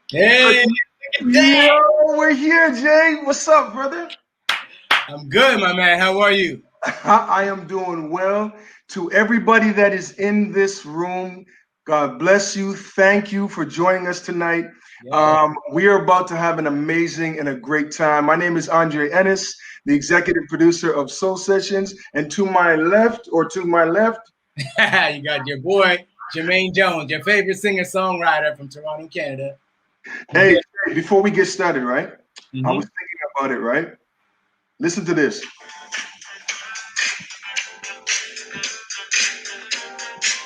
Hey, Yo, we're here, Jay. What's up, brother? I'm good, my man. How are you? I am doing well. To everybody that is in this room, God bless you. Thank you for joining us tonight. Yeah. We are about to have an amazing and a great time. My name is Andrae Ennis, the executive producer of Soul Sessions. And to my left, You got your boy, Jermaine Jones, your favorite singer-songwriter from Toronto, Canada. hey, before we get started, right? I was Mm-hmm. thinking about it, right? Listen to this.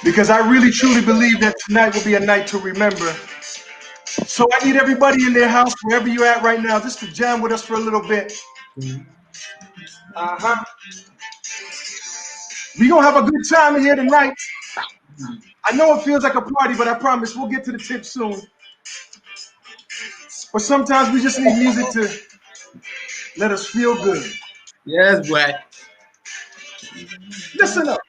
Because I really truly believe that tonight will be a night to remember. So I need everybody in their house, wherever you're at right now, just to jam with us for a little bit. Uh-huh. We're gonna have a good time in here tonight. I know it feels like a party, but I promise we'll get to the tip soon. But sometimes we just need music to let us feel good. Yes, boy. Listen up.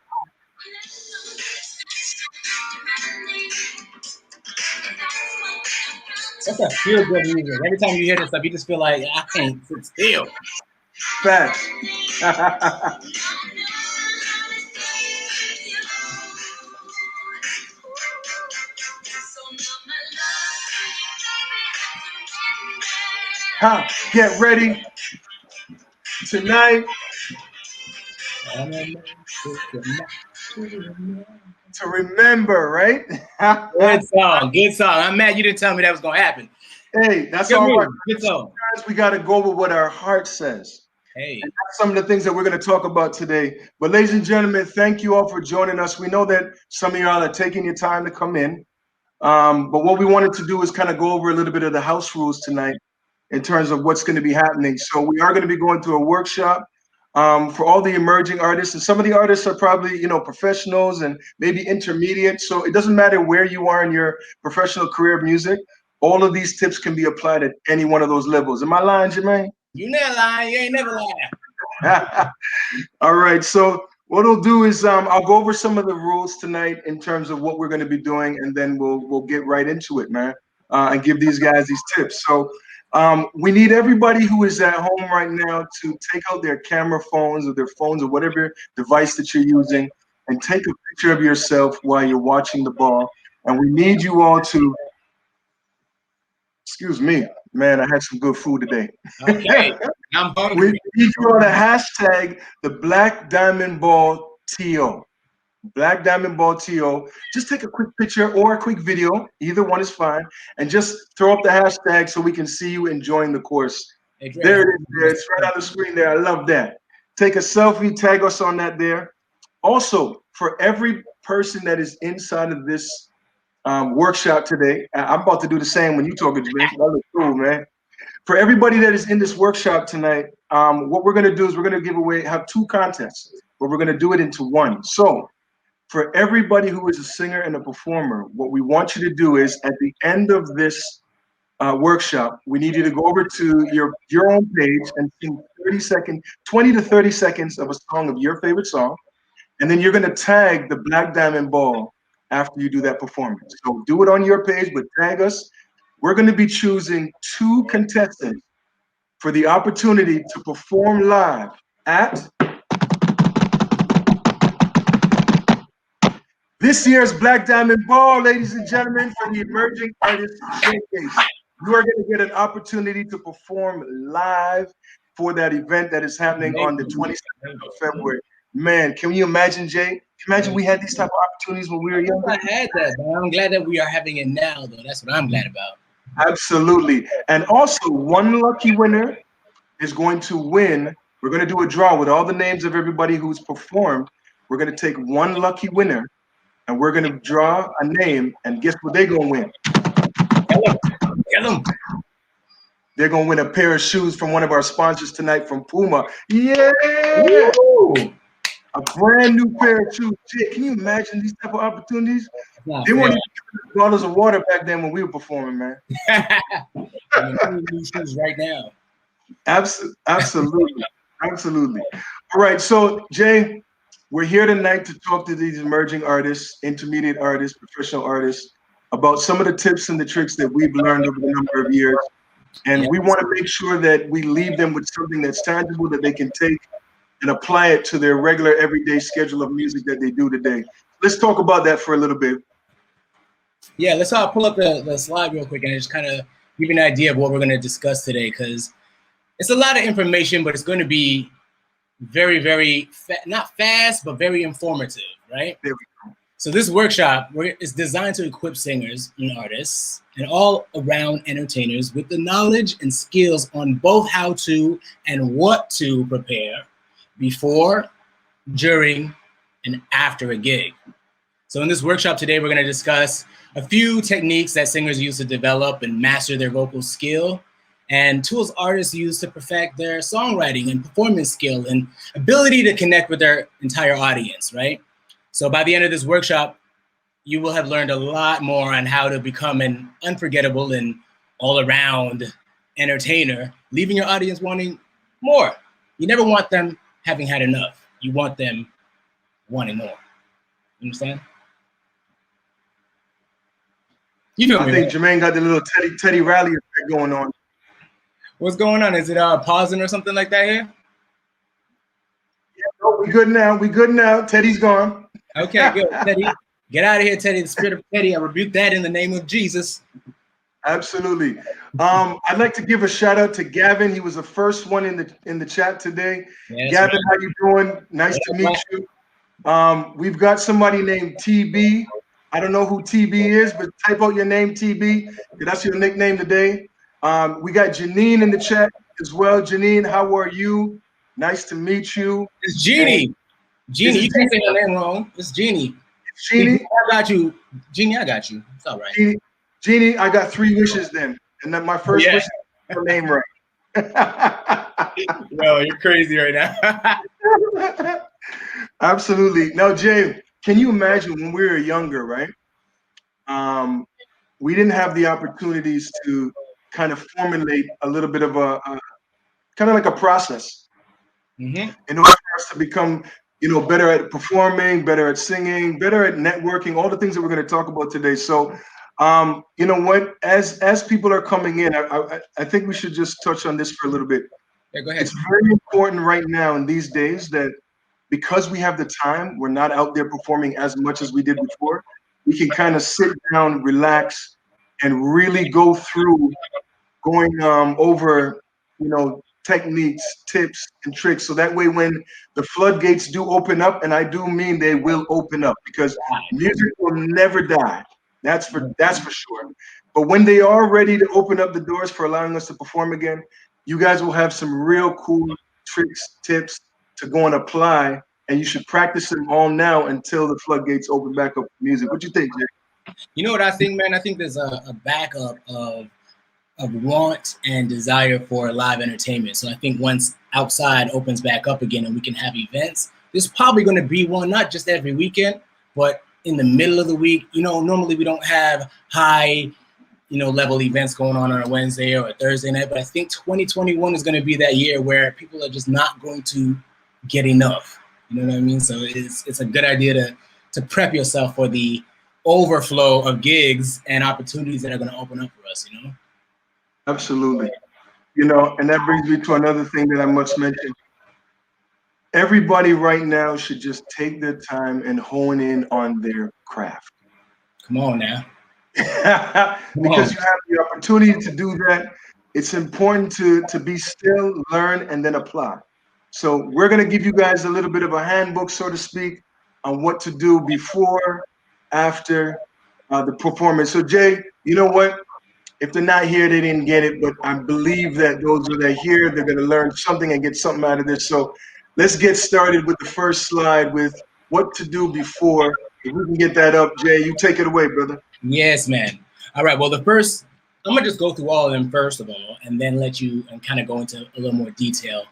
That's a feel-good music. Every time you hear this stuff, you just feel like I can't sit still. Facts. Huh. Get ready tonight to remember, right? Good song. Good song. I'm mad you didn't tell me that was gonna happen. Hey, that's Good all right. move. Good song. Sometimes we got to go with what our heart says. And Hey. that's some of the things that we're going to talk about today. But ladies and gentlemen, thank you all for joining us. We know that some of y'all are taking your time to come in. But what we wanted to do is kind of go over a little bit of the house rules tonight in terms of what's going to be happening. So we are going to be going through a workshop for all the emerging artists, and some of the artists are probably professionals and maybe intermediate. So it doesn't matter where you are in your professional career of music. All of these tips can be applied at any one of those levels. Am I lying, Jermaine? You never lying. You ain't never lying. All right. So what we'll do is I'll go over some of the rules tonight in terms of what we're going to be doing, and then we'll get right into it, man, and give these guys these tips. So we need everybody who is at home right now to take out their camera phones or their phones or whatever device that you're using, and take a picture of yourself while you're watching the ball. And we need you all to, excuse me, man, I had some good food today. Okay. I'm We hungry. need you all to hashtag the Black Diamond Ball TO. Black Diamond Ball TO. Just take a quick picture or a quick video. Either one is fine. And just throw up the hashtag so we can see you enjoying the course. Hey, Dre, There it is. There. It's right on the screen there. I love that. Take a selfie, tag us on that there. Also, for every person that is inside of this workshop today, I'm about to do the same when you talking to me. That looks cool, man. For everybody that is in this workshop tonight, what we're going to do is we're going to have two contests, but we're going to do it into one. So for everybody who is a singer and a performer, what we want you to do is at the end of this workshop, we need you to go over to your own page and sing 20 to 30 seconds of a song of your favorite song. And then you're going to tag the Black Diamond Ball after you do that performance. So do it on your page, but tag us. We're going to be choosing two contestants for the opportunity to perform live at this year's Black Diamond Ball, ladies and gentlemen, for the Emerging Artists Showcase. You are going to get an opportunity to perform live for that event that is happening on the 22nd of February. Man, can you imagine, Jay? Imagine we had these type of opportunities when we were younger. I had that, but I'm glad that we are having it now, though. That's what I'm glad about. Absolutely. And also, one lucky winner is going to win. We're going to do a draw with all the names of everybody who's performed. We're going to take one lucky winner and we're going to draw a name. And guess what they're going to win? Tell them. They're going to win a pair of shoes from one of our sponsors tonight from Puma. Yeah! Woo! A brand new pair of shoes. Jay, can you imagine these type of opportunities? Not They fair. weren't even giving us bottles of water back then when we were performing, man. I mean, these shoes right now. Absolutely. Absolutely. All right. So, Jay, we're here tonight to talk to these emerging artists, intermediate artists, professional artists. about some of the tips and the tricks that we've learned over the number of years. And we want to make sure that we leave them with something that's tangible that they can take and apply it to their regular everyday schedule of music that they do today. Let's talk about that for a little bit. Yeah, let's pull up the slide real quick and just kind of give you an idea of what we're going to discuss today, because it's a lot of information, but it's going to be very, very, not fast, but very informative, right? There we go. So this workshop is designed to equip singers and artists and all around entertainers with the knowledge and skills on both how to and what to prepare before, during, and after a gig. So in this workshop today, we're going to discuss a few techniques that singers use to develop and master their vocal skill, and tools artists use to perfect their songwriting and performance skill and ability to connect with their entire audience, right? So by the end of this workshop, you will have learned a lot more on how to become an unforgettable and all-around entertainer, leaving your audience wanting more. You never want them having had enough. You want them wanting more. You understand? You know I think Jermaine got the little Teddy Riley effect going on. What's going on? Is it pausing or something like that here? Yeah, no, we good now. We good now. Teddy's gone. Okay, good. Teddy, get out of here, Teddy. The spirit of Teddy, I rebuke that in the name of Jesus. Absolutely. I'd like to give a shout out to Gavin. He was the first one in the chat today. Yes, Gavin, right. how you doing? Nice to meet you. We've got somebody named TB. I don't know who TB is, but type out your name, TB. That's your nickname today. We got Janine in the chat as well. Janine, how are you? Nice to meet you. It's Jeannie. And Jeannie, you can't say her name wrong. It's Jeannie. Jeannie, I got you. Jeannie, I got you. It's all right. Jeannie, I got 3 wishes then. And then my first wish is her name right. No, you're crazy right now. Absolutely. Now, Jay, can you imagine when we were younger, right? We didn't have the opportunities to kind of formulate a little bit of a kind of like a process in order for us to become, better at performing, better at singing, better at networking, all the things that we're going to talk about today. So, you know what? As people are coming in, I think we should just touch on this for a little bit. Yeah, go ahead. It's very important right now in these days that because we have the time, we're not out there performing as much as we did before. We can kind of sit down, relax, and really go through going over, techniques, tips, and tricks. So that way, when the floodgates do open up, and I do mean they will open up, because music will never die. That's for sure. But when they are ready to open up the doors for allowing us to perform again, you guys will have some real cool tricks, tips to go and apply, and you should practice them all now until the floodgates open back up for music. What do you think, Jay? You know what I think, man? I think there's a backup of want and desire for live entertainment. So I think once outside opens back up again and we can have events, there's probably going to be one, not just every weekend, but in the middle of the week. Normally we don't have high, level events going on a Wednesday or a Thursday night, but I think 2021 is going to be that year where people are just not going to get enough. You know what I mean? So it's a good idea to prep yourself for the overflow of gigs and opportunities that are going to open up for us, Absolutely. And that brings me to another thing that I must mention. Everybody right now should just take their time and hone in on their craft. Come on now. Because you have the opportunity to do that. It's important to be still, learn, and then apply. So we're going to give you guys a little bit of a handbook, so to speak, on what to do before, after the performance. So Jay, you know what? If they're not here, they didn't get it. But I believe that those that are here, they're going to learn something and get something out of this. So let's get started with the first slide with what to do before. If we can get that up, Jay, you take it away, brother. Yes, man. All right. Well, the first, I'm going to just go through all of them first of all, and then let you and kind of go into a little more detail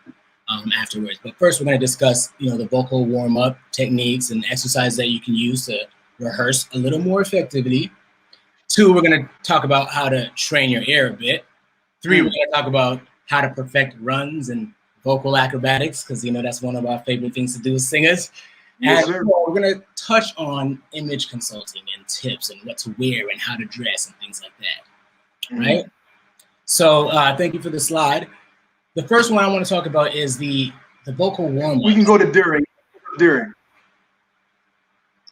afterwards. But first, we're going to discuss, the vocal warm-up techniques and exercises that you can use to rehearse a little more effectively. 2, we're going to talk about how to train your ear a bit. 3, we're going to talk about how to perfect runs and vocal acrobatics, because, that's one of our favorite things to do as singers. Yes, And sir. we're going to touch on image consulting and tips and what to wear and how to dress and things like that, right? So thank you for the slide. The first one I want to talk about is the vocal warm-up. We can go to during. During.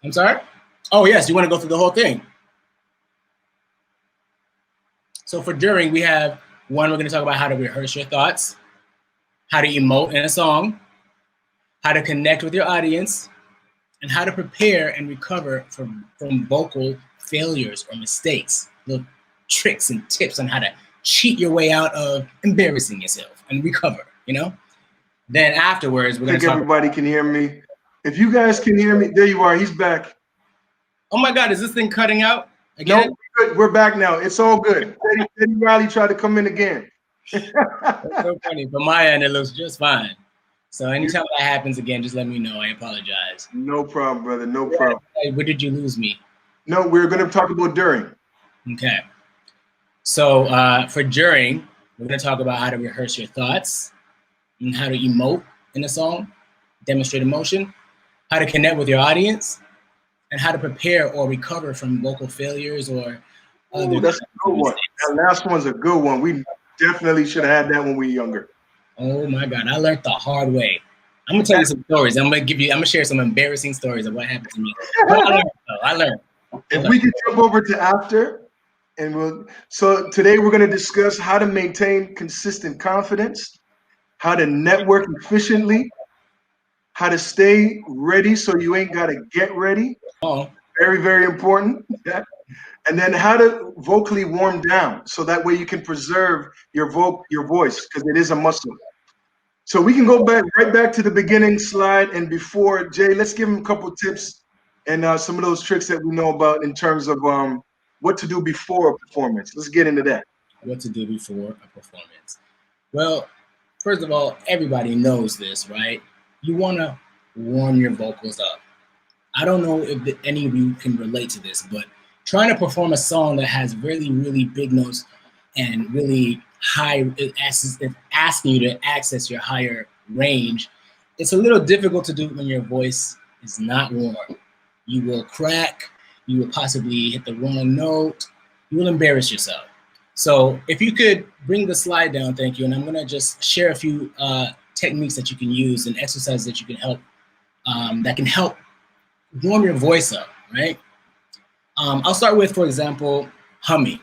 I'm sorry? Oh, yes, you want to go through the whole thing. So for during, we have one, we're going to talk about how to rehearse your thoughts, how to emote in a song, how to connect with your audience, and how to prepare and recover from vocal failures or mistakes. Little tricks and tips on how to cheat your way out of embarrassing yourself and recover, you know? Then afterwards, we're going to talk. Everybody can hear me. If you guys can hear me, there you are. He's back. Oh my God, is this thing cutting out again? No, we're back now. It's all good. Teddy Riley tried to come in again. That's so funny. From my end, it looks just fine. So anytime that happens again, just let me know. I apologize. No problem, brother. No problem. Hey, where did you lose me? No, we're going to talk about during. Okay. So for during, we're going to talk about how to rehearse your thoughts and how to emote in a song, demonstrate emotion, how to connect with your audience, and how to prepare or recover from vocal failures or other. That's a good one. That last one's a good one. We definitely should have had that when we were younger. Oh my God, I learned the hard way. I'm gonna tell you some stories. I'm gonna share some embarrassing stories of what happened to me. But I learned. If we could jump over to after, and so today we're going to discuss how to maintain consistent confidence, how to network efficiently, how to stay ready so you ain't got to get ready. Oh. Very, very important. And then how to vocally warm down so that way you can preserve your voice, because it is a muscle. So we can go right back to the beginning slide. And before, Jay, let's give him a couple tips and some of those tricks that we know about in terms of what to do before a performance. Let's get into that. What to do before a performance. Well, first of all, everybody knows this, right? You want to warm your vocals up. I don't know if any of you can relate to this, but trying to perform a song that has really, really big notes and really high, it's asking you to access your higher range, it's a little difficult to do when your voice is not warm. You will crack, you will possibly hit the wrong note, you will embarrass yourself. So if you could bring the slide down, thank you, and I'm gonna just share a few techniques that you can use and exercises that you can help, that can help warm your voice up, right? I'll start with, for example, humming.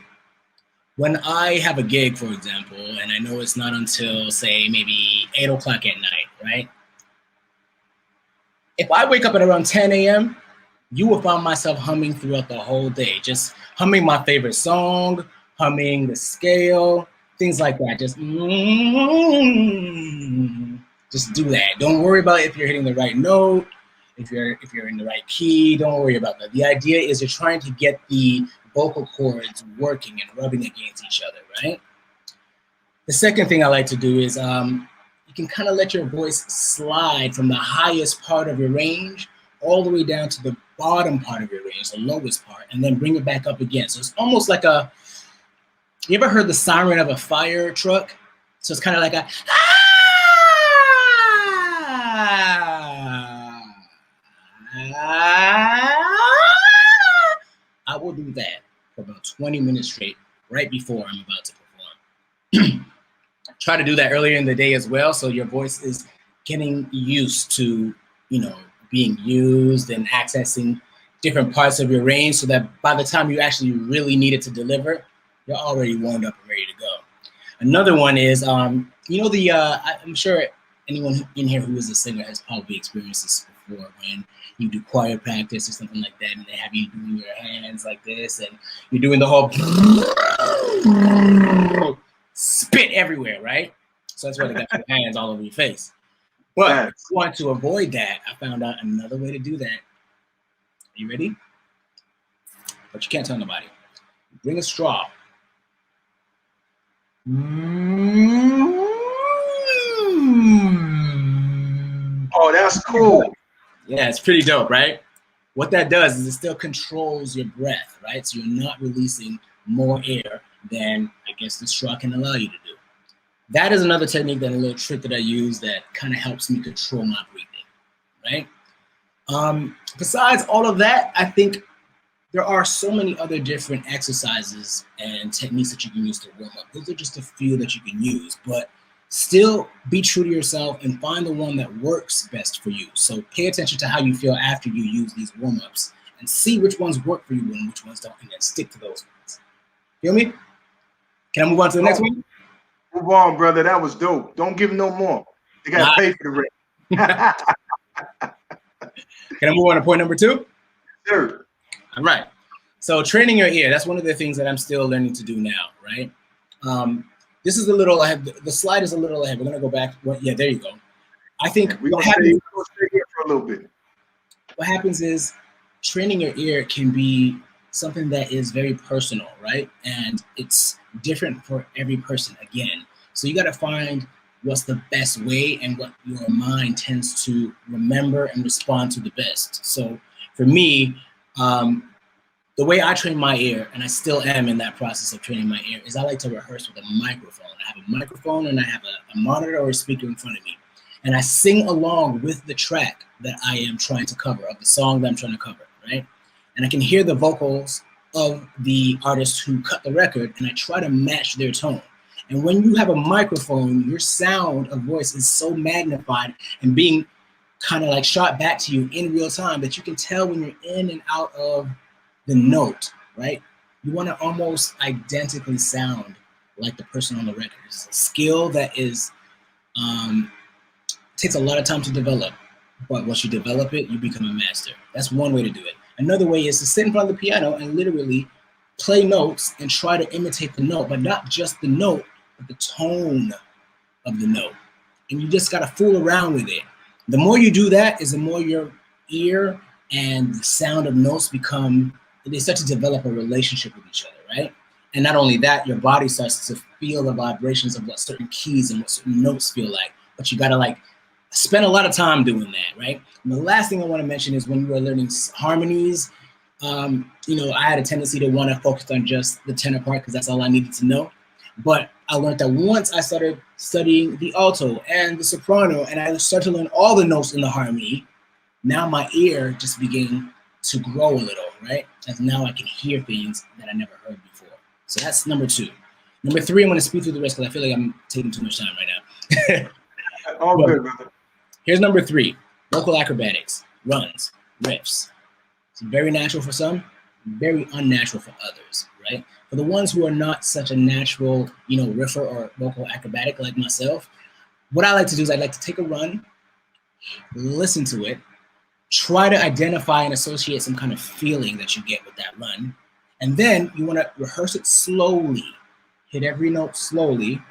When I have a gig, for example, and I know it's not until, say, maybe 8 o'clock at night, right? If I wake up at around 10 a.m., you will find myself humming throughout the whole day, just humming my favorite song, humming the scale, things like that. Just do that. Don't worry about if you're hitting the right note, if you're in the right key. Don't worry about that. The idea is you're trying to get the vocal cords working and rubbing against each other, right? The second thing I like to do is you can kind of let your voice slide from the highest part of your range all the way down to the bottom part of your range, the lowest part, and then bring it back up again. So it's almost like you ever heard the siren of a fire truck? So it's kind of like a, I will do that for about 20 minutes straight, right before I'm about to perform. Try to do that earlier in the day as well, so your voice is getting used to, being used and accessing different parts of your range, so that by the time you actually really need it to deliver, you're already warmed up and ready to go. Another one is, I'm sure anyone in here who is a singer has probably experienced this before, when you do choir practice or something like that, and they have you doing your hands like this, and you're doing the whole spit everywhere, right? So that's why they got your hands all over your face. But if you want to avoid that, I found out another way to do that. Are you ready? But you can't tell nobody. Bring a straw. Oh, that's cool. Yeah, it's pretty dope, right? What that does is it still controls your breath, right? So you're not releasing more air than, I guess, the straw can allow you to do. That is another technique, that a little trick that I use that kind of helps me control my breathing, right? Besides all of that, I think there are so many other different exercises and techniques that you can use to warm up. Those are just a few that you can use, but still be true to yourself and find the one that works best for you. So pay attention to how you feel after you use these warm ups and see which ones work for you and which ones don't, and then stick to those ones. Feel me? Can I move on to the next one? Move on, brother. That was dope. Don't give no more. They got to pay for the rent. Can I move on to point number 2? Sure. All right. So training your ear, that's one of the things that I'm still learning to do now, right? This is a little, the slide is a little ahead. We're going to go back. Well, yeah, there you go. I think We're going to stay here for a little bit. What happens is training your ear can be something that is very personal, right? And it's different for every person again. So you got to find what's the best way and what your mind tends to remember and respond to the best. So for me, the way I train my ear, and I still am in that process of training my ear, is I like to rehearse with a microphone. I have a microphone and I have a monitor or a speaker in front of me. And I sing along with the track that I am trying to cover, of the song that I'm trying to cover, right? And I can hear the vocals of the artist who cut the record, and I try to match their tone. And when you have a microphone, your sound of voice is so magnified and being kind of like shot back to you in real time that you can tell when you're in and out of the note, right? You want to almost identically sound like the person on the record. It's a skill that is takes a lot of time to develop, but once you develop it, you become a master. That's one way to do it. Another way is to sit in front of the piano and literally play notes and try to imitate the note, but not just the note, but the tone of the note. And you just got to fool around with it. The more you do that is the more your ear and the sound of notes they start to develop a relationship with each other, right? And not only that, your body starts to feel the vibrations of what certain keys and what certain notes feel like. But you got to spend a lot of time doing that, right? And the last thing I want to mention is when you are learning harmonies, I had a tendency to want to focus on just the tenor part because that's all I needed to know. But I learned that once I started studying the alto and the soprano, and I started to learn all the notes in the harmony, now my ear just began to grow a little, right? As now I can hear things that I never heard before. So that's number 2. Number 3, I'm going to speed through the rest because I feel like I'm taking too much time right now. All good, brother. Here's number 3, vocal acrobatics, runs, riffs. It's very natural for some, very unnatural for others, right? For the ones who are not such a natural, riffer or vocal acrobatic like myself, what I like to do is I like to take a run, listen to it, try to identify and associate some kind of feeling that you get with that run, and then you want to rehearse it slowly, hit every note slowly,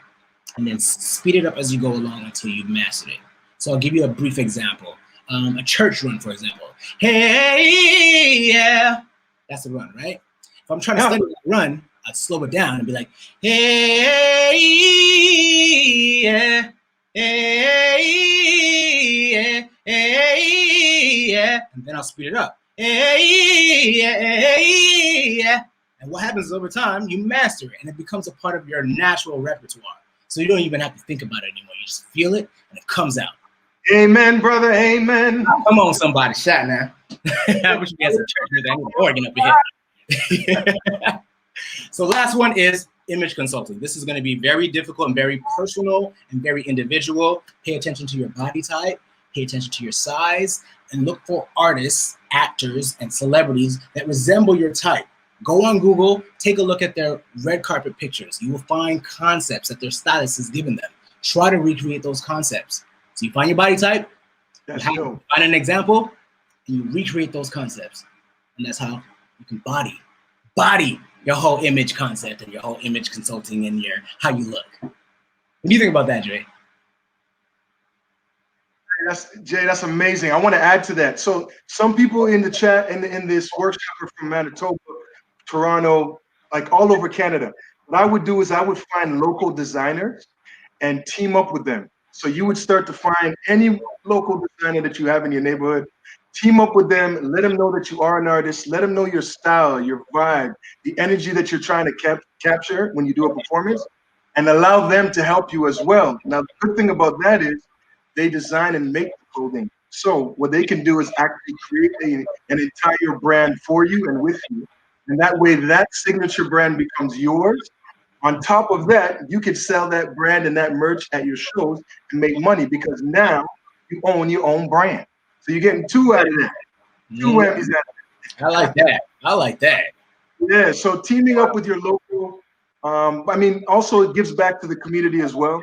and then speed it up as you go along until you've mastered it. So I'll give you a brief example. A church run, for example. Hey, yeah. That's the run, right? If I'm trying to study that run, I'd slow it down and be like, hey, yeah. Hey, yeah. Hey, yeah. And then I'll speed it up. Hey, yeah. Hey, yeah. And what happens over time, you master it, and it becomes a part of your natural repertoire. So you don't even have to think about it anymore. You just feel it, and it comes out. Amen, brother. Amen. Oh, come on, somebody. Shout now. I wish we had some church music. I need an organ up here. So last one is image consulting. This is going to be very difficult and very personal and very individual. Pay attention to your body type. Pay attention to your size. And look for artists, actors, and celebrities that resemble your type. Go on Google, take a look at their red carpet pictures. You will find concepts that their stylist has given them. Try to recreate those concepts. So you find your body type, find an example, and you recreate those concepts. And that's how you can body your whole image concept and your whole image consulting and how you look. What do you think about that, Jay? That's amazing. I want to add to that. So some people in the chat in this workshop are from Manitoba, Toronto, like all over Canada. What I would do is I would find local designers and team up with them. So you would start to find any local designer that you have in your neighborhood, team up with them, let them know that you are an artist, let them know your style, your vibe, the energy that you're trying to capture when you do a performance, and allow them to help you as well. Now, the good thing about that is they design and make the clothing. So what they can do is actually create an entire brand for you and with you. And that way that signature brand becomes yours. On top of that, you can sell that brand and that merch at your shows and make money because now you own your own brand. So you're getting two out of that. Two whammies out of I like that. I like that. Yeah, so teaming up with your local, I mean, also it gives back to the community as well.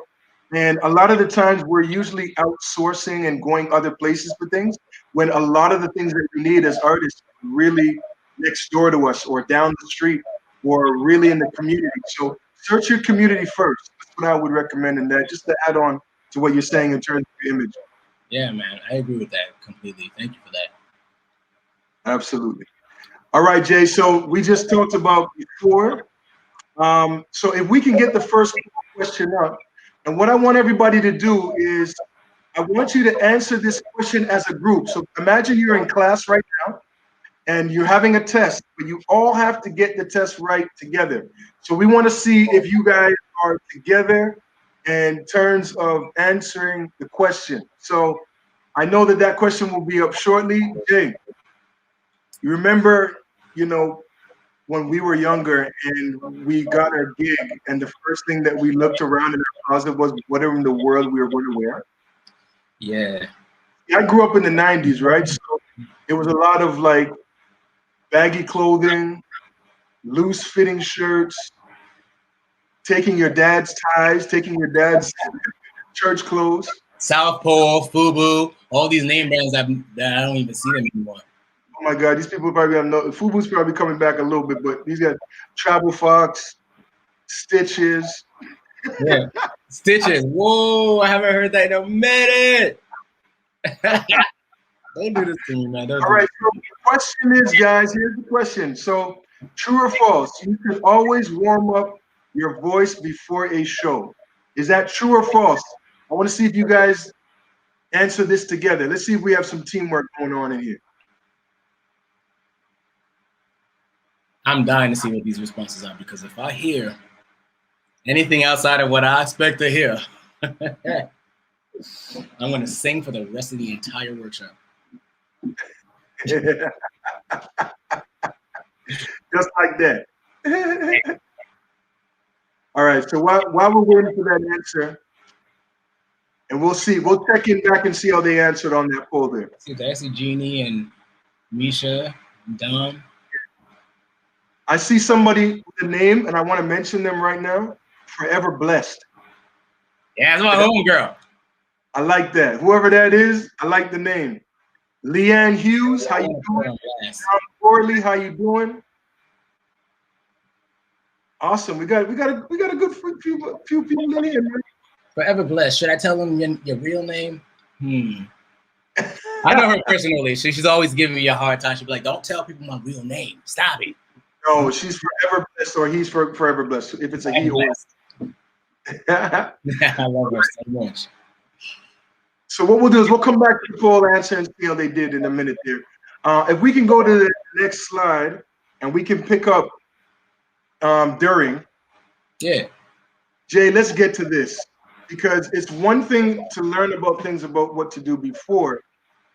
And a lot of the times we're usually outsourcing and going other places for things when a lot of the things that we need as artists are really next door to us or down the street or really in the community. So search your community first. That's what I would recommend in that, just to add on to what you're saying in terms of your image. Yeah, man, I agree with that completely. Thank you for that. Absolutely. All right, Jay. So we just talked about before. So if we can get the first question up, and what I want everybody to do is I want you to answer this question as a group. So imagine you're in class right now and you're having a test, but you all have to get the test right together. So we want to see if you guys are together in terms of answering the question. So I know that that question will be up shortly. Jay, you remember, when we were younger and we got our gig, and the first thing that we looked around in our closet was what in the world we were going to wear? Yeah. I grew up in the 90s, right? So it was a lot of like baggy clothing, loose fitting shirts, taking your dad's ties, taking your dad's church clothes. South Pole, FUBU, all these name brands that I don't even see them anymore. Oh my God, these people probably have no. FUBU's probably coming back a little bit, but these guys, Travel Fox, Stitches. Yeah, Stitches. Whoa, I haven't heard that in a minute. Don't do this to me, man. All right, so the question is, guys, here's the question. So, true or false, you can always warm up your voice before a show. Is that true or false? I want to see if you guys answer this together. Let's see if we have some teamwork going on in here. I'm dying to see what these responses are, because if I hear anything outside of what I expect to hear, I'm going to sing for the rest of the entire workshop. Just like that. All right, so while we're waiting for that answer, and we'll see, we'll check in back and see how they answered on that poll there. I see Jeannie and Misha and Don. I see somebody with a name, and I want to mention them right now. Forever Blessed. Yeah, that's my home girl. I like that. Whoever that is, I like the name. Leanne Hughes, how you doing? Tom Corley, how you doing? Awesome. We got a good few people in here, man. Forever Blessed. Should I tell them your real name? I know her personally. She's always giving me a hard time. She'll be like, "Don't tell people my real name. Stop it." No, she's Forever Blessed, or he's Forever Blessed. If it's a he or. I love her so much. So what we'll do is we'll come back to the full answer and see how they did in a minute there. If we can go to the next slide and we can pick up during. Yeah. Jay, let's get to this, because it's one thing to learn about things about what to do before,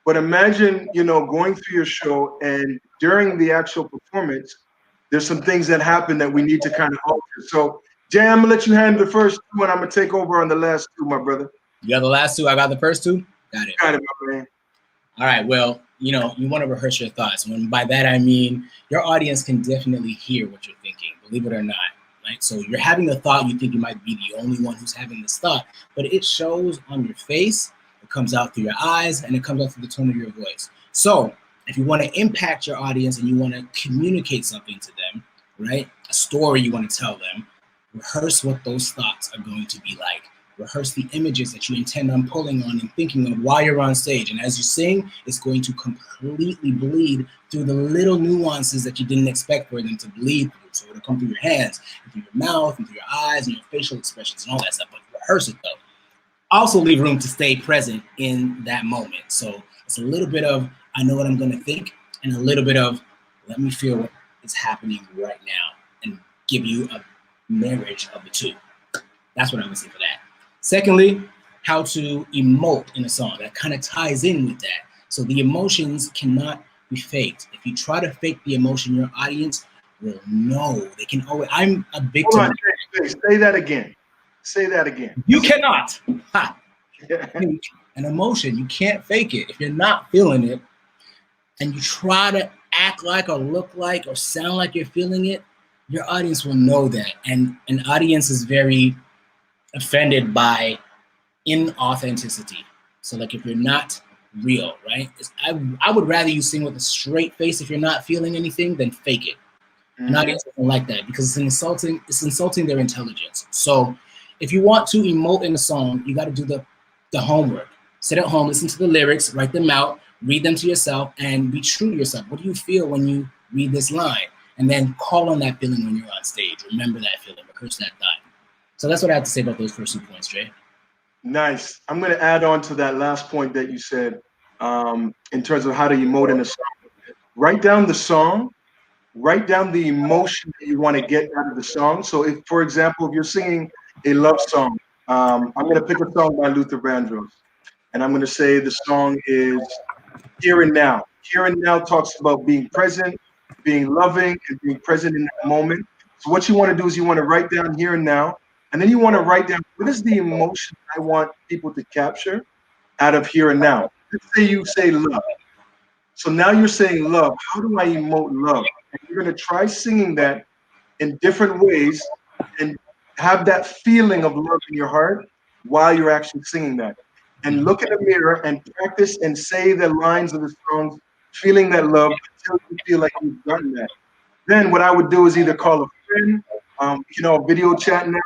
but imagine, going through your show and during the actual performance, there's some things that happen that we need to kind of alter. So Jay, I'm gonna let you handle the first two, and I'm gonna take over on the last two, my brother. You got the last two, I got the first two? Got it. Got it, my man. All right, well, you want to rehearse your thoughts. When by that I mean your audience can definitely hear what you're thinking, believe it or not. Right? So you're having a thought, you think you might be the only one who's having this thought, but it shows on your face, it comes out through your eyes, and it comes out through the tone of your voice. So if you want to impact your audience and you want to communicate something to them, right? A story you want to tell them, rehearse what those thoughts are going to be like. Rehearse the images that you intend on pulling on and thinking of while you're on stage. And as you sing, it's going to completely bleed through the little nuances that you didn't expect for them to bleed through. So it'll come through your hands, and through your mouth, and through your eyes, and your facial expressions, and all that stuff. But rehearse it, though. Also leave room to stay present in that moment. So it's a little bit of, I know what I'm going to think, and a little bit of, let me feel what is happening right now, and give you a marriage of the two. That's what I would say for that. Secondly, how to emote in a song. That kind of ties in with that. So the emotions cannot be faked. If you try to fake the emotion, your audience will know. They can always. I'm a victim. Hold on, say that again. Say that again. You cannot fake an emotion. You can't fake it. If you're not feeling it, and you try to act like or look like or sound like you're feeling it, your audience will know that. And an audience is very offended by inauthenticity. So like if you're not real, right? I would rather you sing with a straight face if you're not feeling anything than fake it. An audience doesn't like that because it's insulting their intelligence. So if you want to emote in a song, you got to do the homework. Sit at home, listen to the lyrics, write them out, read them to yourself, and be true to yourself. What do you feel when you read this line? And then call on that feeling when you're on stage. Remember that feeling, rehearse that thought. So that's what I have to say about those first 2 points, Jay. Nice. I'm going to add on to that last point that you said in terms of how to emote in a song. Write down the song, write down the emotion that you want to get out of the song. So if, for example, if you're singing a love song, I'm going to pick a song by Luther Vandross, and I'm going to say the song is Here and Now. Here and Now talks about being present, being loving, and being present in that moment. So what you want to do is you want to write down here and now, and then you want to write down what is the emotion I want people to capture out of here and now. Let's say you say love. So now you're saying love. How do I emote love? And you're going to try singing that in different ways and have that feeling of love in your heart while you're actually singing that. And look in the mirror and practice and say the lines of the songs, feeling that love until you feel like you've gotten that. Then what I would do is either call a friend, video chat now.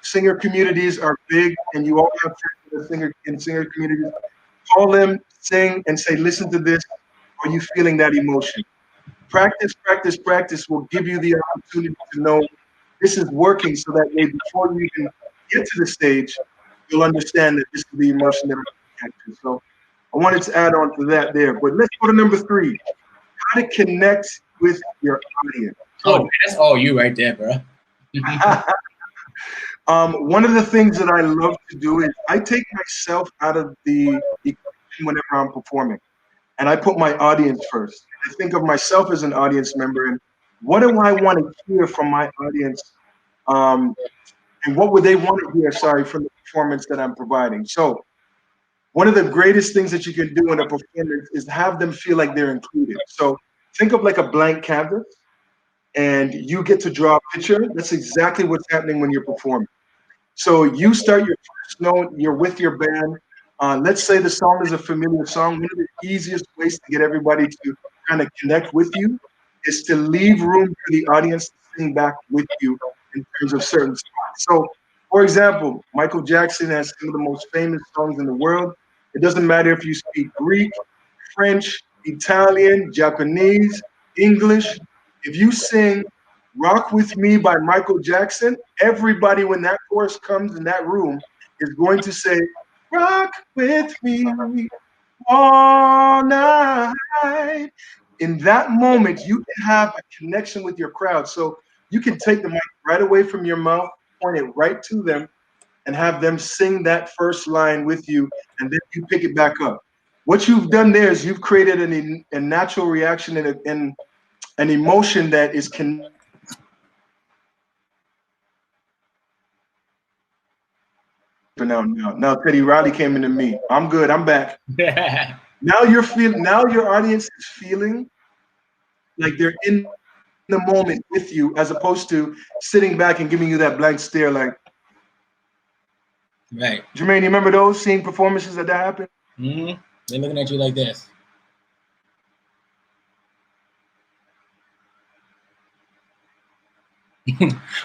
Singer communities are big, and you all have friends in singer communities. Call them, sing, and say, listen to this. Are you feeling that emotion? Practice, practice, practice will give you the opportunity to know this is working so that way before you even get to the stage, you'll understand that this is the emotion that I'm connected. So I wanted to add on to that there. But let's go to number 3, how to connect with your audience. So, that's all you right there, bro. One of the things that I love to do is I take myself out of the equation whenever I'm performing, and I put my audience first. I think of myself as an audience member, and what do I want to hear from my audience, and what would they want to hear, from the performance that I'm providing. So one of the greatest things that you can do in a performance is have them feel like they're included. So think of like a blank canvas, and you get to draw a picture. That's exactly what's happening when you're performing. So you start your first note, you're with your band. Let's say the song is a familiar song. One of the easiest ways to get everybody to kind of connect with you is to leave room for the audience to sing back with you in terms of certain spots. So, for example, Michael Jackson has some of the most famous songs in the world. It doesn't matter if you speak Greek, French, Italian, Japanese, English. If you sing Rock With Me by Michael Jackson, everybody, when that chorus comes in that room, is going to say, rock with me all night. In that moment, you can have a connection with your crowd. So you can take the mic right away from your mouth, point it right to them, and have them sing that first line with you, and then you pick it back up. What you've done there is you've created a natural reaction and an emotion that is connected. Now Teddy Riley came into me. I'm good. I'm back. Now your audience is feeling like they're in the moment with you, as opposed to sitting back and giving you that blank stare. Like, right, Jermaine, you remember those seeing performances that happened? Mm-hmm. They're looking at you like this.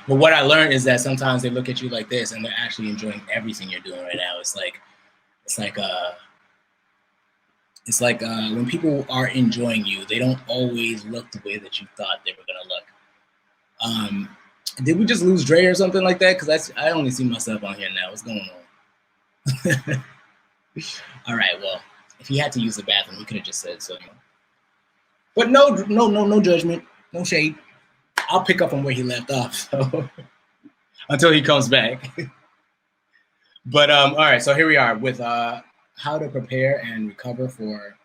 But what I learned is that sometimes they look at you like this and they're actually enjoying everything you're doing right now. It's like when people are enjoying you, they don't always look the way that you thought they were gonna look. Did we just lose Dre or something like that? Because I only see myself on here now. What's going on? All right, well, if he had to use the bathroom, he could have just said so. But no judgment, no shade. I'll pick up on where he left off, so until he comes back. But all right, so here we are with how how to prepare and recover for,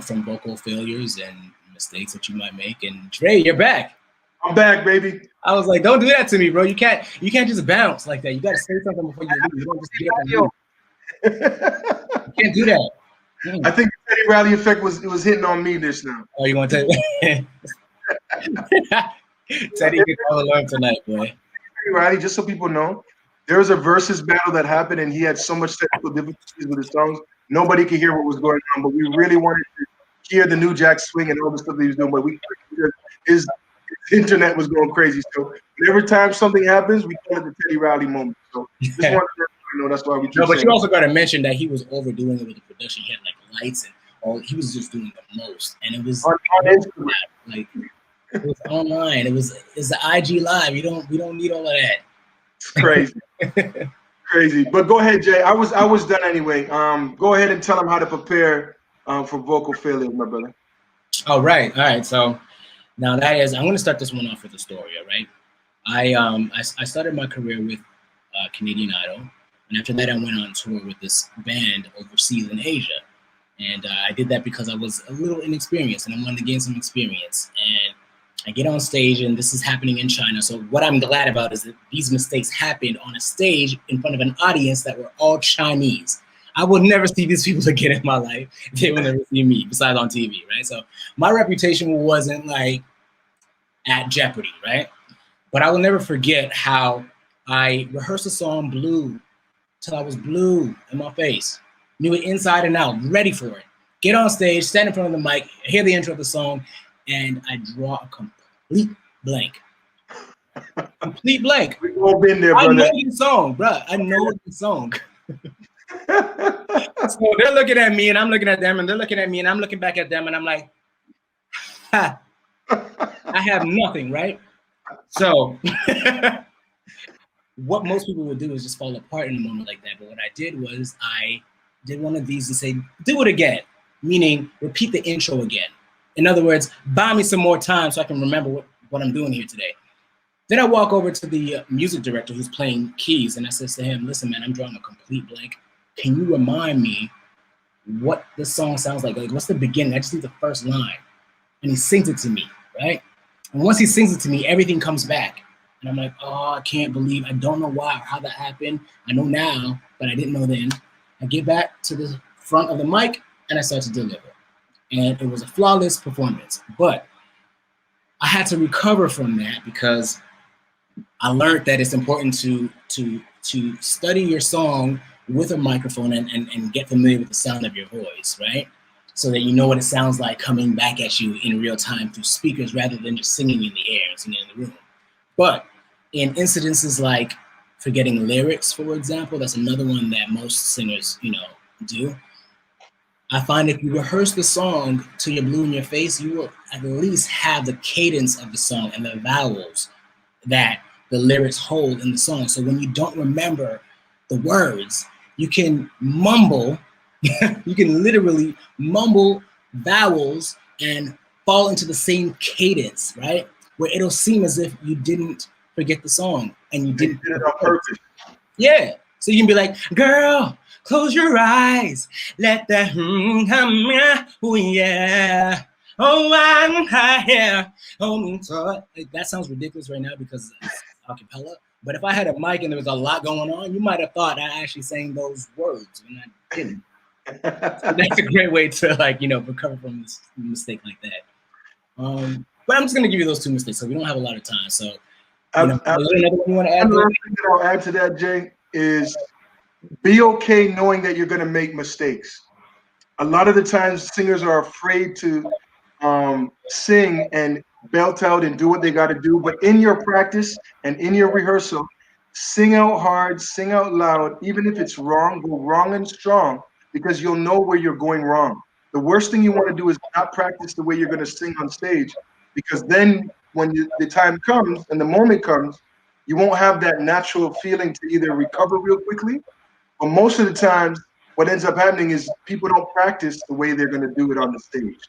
from vocal failures and mistakes that you might make. And Dre, you're back. I'm back, baby. I was like, don't do that to me, bro. You can't just bounce like that. You got to say something before you leave. You don't just get up and leave. You can't do that. I think the Teddy Riley effect was hitting on me this now. Oh, you want to tell Teddy gets all alone tonight, boy. Teddy Riley, just so people know, there was a versus battle that happened, and he had so much technical difficulties with his songs. Nobody could hear what was going on, but we really wanted to hear the New Jack Swing and all the stuff that he was doing, but we his internet was going crazy. So every time something happens, we call it the Teddy Riley moment. So just wanted to know that's why we keep but saying you also got to mention that he was overdoing it with the production. He had like lights and all. He was just doing the most, and it was on Instagram. Like it was online. It's the IG live. We don't need all of that. It's crazy. Crazy. But go ahead, Jay. I was done anyway. Go ahead and tell them how to prepare for vocal failure, my brother. All right. So now I'm going to start this one off with a story. All right. I started my career with Canadian Idol, and after that I went on tour with this band overseas in Asia, and I did that because I was a little inexperienced and I wanted to gain some experience. And I get on stage, and this is happening in China. So what I'm glad about is that these mistakes happened on a stage in front of an audience that were all Chinese. I would never see these people again in my life. They will never see me besides on TV, right? So my reputation wasn't like at jeopardy, right? But I will never forget how I rehearsed a song blue till I was blue in my face. Knew it inside and out, ready for it. Get on stage, stand in front of the mic, hear the intro of the song, and I draw a complete blank. Complete blank. We've all been there, brother. I know the song, bro. I know the song. So they're looking at me, and I'm looking at them, and they're looking at me, and I'm looking back at them, and I'm like, ha, I have nothing, right? So what most people would do is just fall apart in a moment like that. But what I did was I did one of these and say, do it again, meaning repeat the intro again. In other words, buy me some more time so I can remember what I'm doing here today. Then I walk over to the music director who's playing keys, and I says to him, listen, man, I'm drawing a complete blank. Can you remind me what this song sounds like? Like, what's the beginning? I just need the first line. And he sings it to me, right? And once he sings it to me, everything comes back. And I'm like, oh, I can't believe, I don't know why or how that happened. I know now, but I didn't know then. I get back to the front of the mic, and I start to deliver. And it was a flawless performance. But I had to recover from that because I learned that it's important to study your song with a microphone and get familiar with the sound of your voice, right? So that you know what it sounds like coming back at you in real time through speakers rather than just singing in the air and singing in the room. But in incidences like forgetting lyrics, for example, that's another one that most singers, do. I find if you rehearse the song till you're blue in your face, you will at least have the cadence of the song and the vowels that the lyrics hold in the song. So when you don't remember the words, you can mumble, you can literally mumble vowels and fall into the same cadence, right? Where it'll seem as if you didn't forget the song and you didn't did it on purpose. Yeah. So you can be like, girl, close your eyes, let that oh yeah, oh I'm high, oh so that sounds ridiculous right now because it's acapella. But if I had a mic and there was a lot going on, you might have thought I actually sang those words when I didn't. So that's a great way to recover from a mistake like that. But I'm just gonna give you those two mistakes, so we don't have a lot of time. So is there another one you want to add? Another thing that I'll add to that, Jay, is be okay knowing that you're going to make mistakes. A lot of the times singers are afraid to sing and belt out and do what they got to do. But in your practice and in your rehearsal, sing out hard, sing out loud. Even if it's wrong, go wrong and strong because you'll know where you're going wrong. The worst thing you want to do is not practice the way you're going to sing on stage because then when the time comes and the moment comes, you won't have that natural feeling to either recover real quickly. But most of the times, what ends up happening is people don't practice the way they're going to do it on the stage.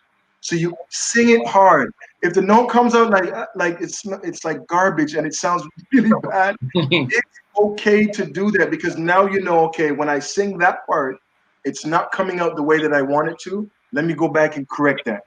So you sing it hard. If the note comes out like it's like garbage and it sounds really bad, it's okay to do that because now you know, okay, when I sing that part, it's not coming out the way that I want it to. Let me go back and correct that.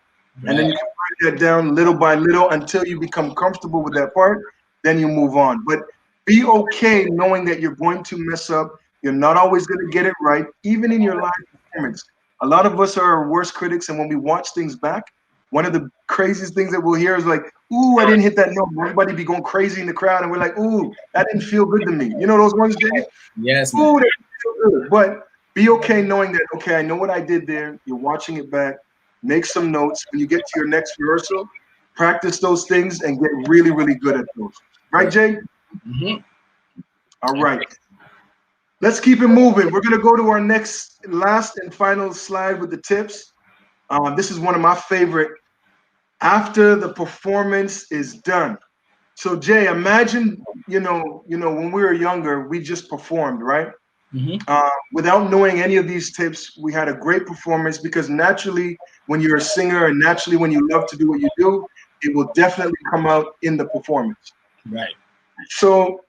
And then Right. you can break that down little by little until you become comfortable with that part. Then you move on. But be okay knowing that you're going to mess up. You're not always going to get it right, even in your live performance. A lot of us are our worst critics, and when we watch things back, one of the craziest things that we'll hear is like, "Ooh, I didn't hit that note." Everybody be going crazy in the crowd, and we're like, "Ooh, that didn't feel good to me." You know those ones, Jay? Yes, man. Ooh, that didn't feel good. But be okay knowing that, okay, I know what I did there. You're watching it back. Make some notes. When you get to your next rehearsal, practice those things and get really, really good at those. Right, Jay? Hmm. All right. Let's keep it moving. We're going to go to our next, last, and final slide with the tips. This is one of my favorite. After the performance is done. So, Jay, imagine, when we were younger, we just performed, right? Hmm. Without knowing any of these tips, we had a great performance because naturally, when you're a singer and naturally when you love to do what you do, it will definitely come out in the performance. Right. So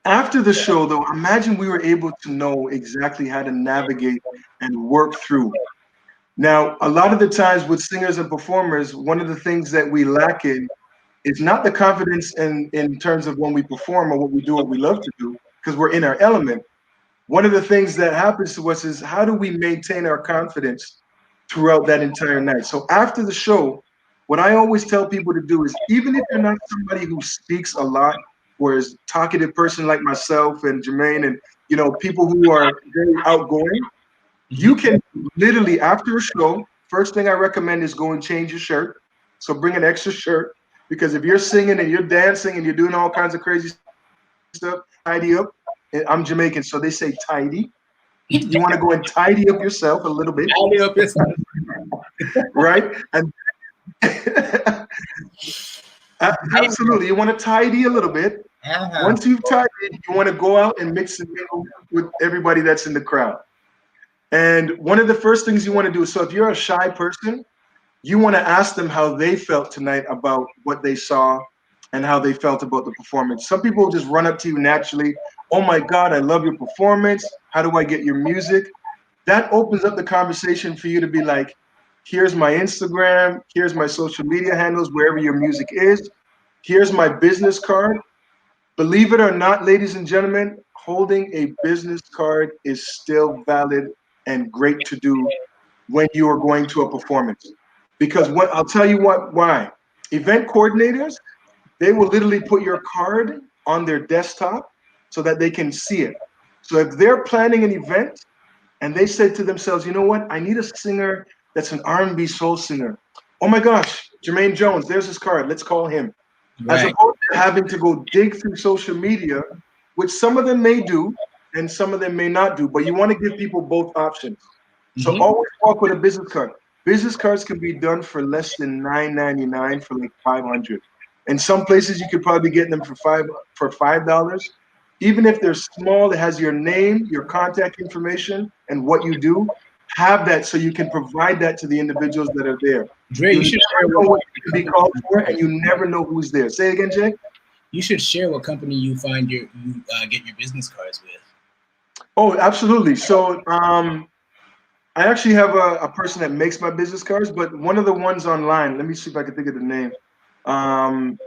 after the show, though, imagine we were able to know exactly how to navigate and work through. Now, a lot of the times with singers and performers, one of the things that we lack in is not the confidence in terms of when we perform or what we do, what we love to do, because we're in our element. One of the things that happens to us is how do we maintain our confidence throughout that entire night? So after the show, what I always tell people to do is even if you're not somebody who speaks a lot or is talkative person like myself and Jermaine and people who are very outgoing, Hmm. you can literally after a show, first thing I recommend is go and change your shirt. So bring an extra shirt because if you're singing and you're dancing and you're doing all kinds of crazy stuff, tidy up. And I'm Jamaican, so they say tidy. You want to go and tidy up yourself a little bit, I'll be up this. right? And absolutely, you want to tidy a little bit. Uh-huh. Once you've tidied, you want to go out and mix and mingle with everybody that's in the crowd. And one of the first things you want to do, so if you're a shy person, you want to ask them how they felt tonight about what they saw and how they felt about the performance. Some people will just run up to you naturally. Oh my God, I love your performance. How do I get your music? That opens up the conversation for you to be like, here's my Instagram, here's my social media handles, wherever your music is. Here's my business card. Believe it or not, ladies and gentlemen, holding a business card is still valid and great to do when you are going to a performance. Because what I'll tell you why. Event coordinators, they will literally put your card on their desktop so that they can see it. So if they're planning an event and they said to themselves, you know what, I need a singer that's an R&B soul singer. Oh my gosh, Jermaine Jones, there's his card. Let's call him. As Right. opposed to having to go dig through social media, which some of them may do and some of them may not do, but you want to give people both options. So Hmm. always walk with a business card. Business cards can be done for less than $9.99 for like 500. In some places you could probably get them for $5. Even if they're small, it has your name, your contact information, and what you do. Have that so you can provide that to the individuals that are there. Dre, You you should share never what know what you can be company called for, and you never know who's there. Say it again, Jay. you should share what company you find you get your business cards with. Oh, absolutely. So, I actually have a person that makes my business cards, but one of the ones online, let me see if I can think of the name. Um,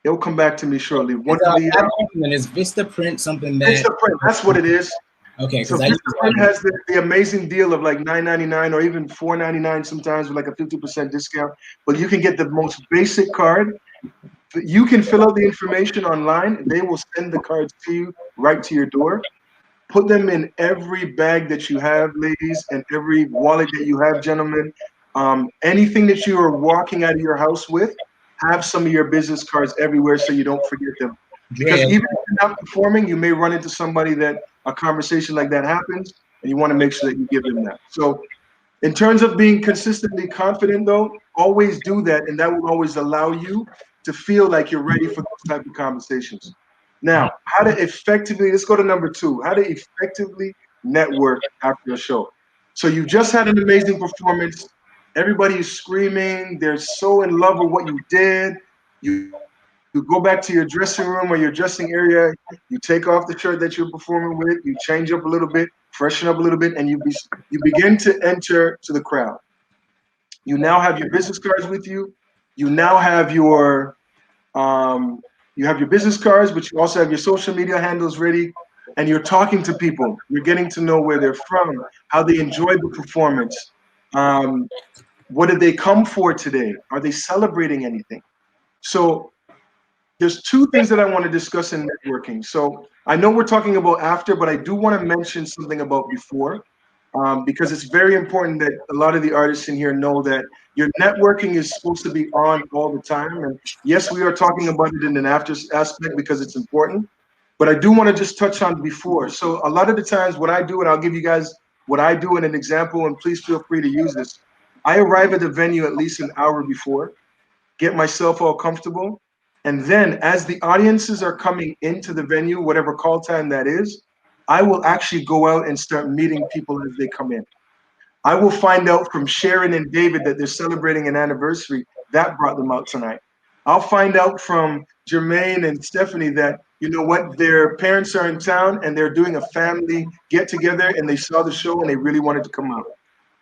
it'll come back to me shortly. One It's of the and it's Vista Print something that. Vistaprint, that's what it is. Okay, So because I use Vistaprint has the amazing deal of like $9.99 or even $4.99 sometimes with like a 50% discount. But you can get the most basic card. You can fill out the information online. They will send the cards to you right to your door. Put them in every bag that you have, ladies, and every wallet that you have, gentlemen. Anything that you are walking out of your house with, have some of your business cards everywhere so you don't forget them. Because Dre. even if you're not performing, you may run into somebody that a conversation like that happens, and you want to make sure that you give them that. So, in terms of being consistently confident, though, always do that, and that will always allow you to feel like you're ready for those type of conversations. Now, how to effectively, let's go to number two, how to effectively network after a show. So you just had an amazing performance. Everybody is screaming. They're so in love with what you did. You You go back to your dressing room or your dressing area. You take off the shirt that you're performing with. You change up a little bit, freshen up a little bit, and you begin to enter to the crowd. You now have your business cards with you. You now have um, your business cards, but you also have your social media handles ready, and you're talking to people. You're getting to know where they're from, how they enjoyed the performance. Um, what did they come for today? Are they celebrating anything? So there's two things that I want to discuss in networking. So I know we're talking about after, but I do want to mention something about before, because it's very important that a lot of the artists in here know that your networking is supposed to be on all the time. And yes, we are talking about it in an after aspect because it's important, but I do want to just touch on before. So a lot of the times what I do, and I'll give you guys what I do in an example, and please feel free to use this. I arrive at the venue at least an hour before, get myself all comfortable. And then as the audiences are coming into the venue, whatever call time that is, I will actually go out and start meeting people as they come in. I will find out from Sharon and David that they're celebrating an anniversary. That brought them out tonight. I'll find out from Jermaine and Stephanie that, you know what, their parents are in town and they're doing a family get together and they saw the show and they really wanted to come out.